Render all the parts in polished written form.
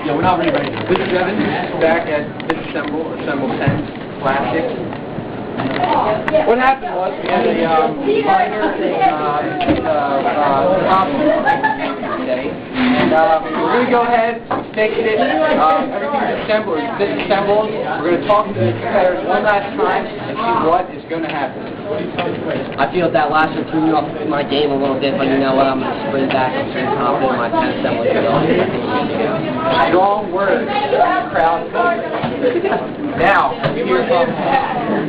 Yeah, we're not really ready. This is Evan, back at DIssassemble, Assemble 10 Classic. What happened was we had a minor problem today, and we're going to go ahead, fix it, everything's assembled, disassembled. We're going to talk to the competitors one last time and see what is going to happen. I feel that last one threw me off my game a little bit, but you know what, I'm going to sprint back. I'm pretty confident in my 10 assembly. Strong words, crowd. Now, we hear from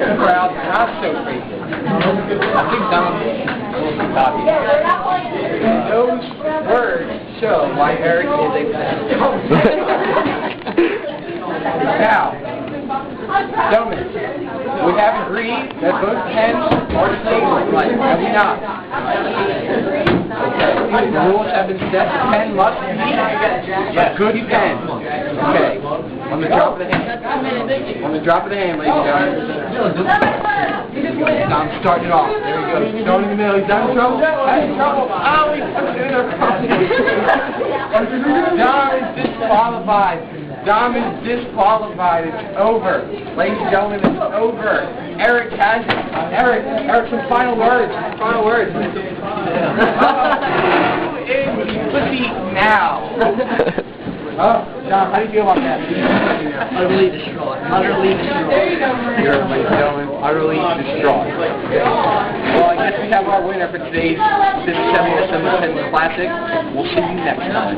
the crowd not so crazy. I think Dom will be copy. Those words show why Eric is a fan. Now, gentlemen, we have agreed that both pens are the same, right? Have we not? Okay. The rules have been set. The pen must be a good pen. Okay. On the drop of the hand. On the drop of the hand, ladies and gentlemen. Now I'm starting it off. There we go. Going in the middle. He's not in trouble. That's in trouble. Oh, he's in a Dom is disqualified. Dom is disqualified. It's over. Ladies and gentlemen, it's over. Eric has it. Eric, some final words. Final words. Pussy now. Oh, John, how do you feel about that? Utterly distraught. Utterly distraught. There you go. You're, ladies and gentlemen, utterly distraught. Well, I guess we have our winner for today's DIssassemble Classic. We'll see you next time.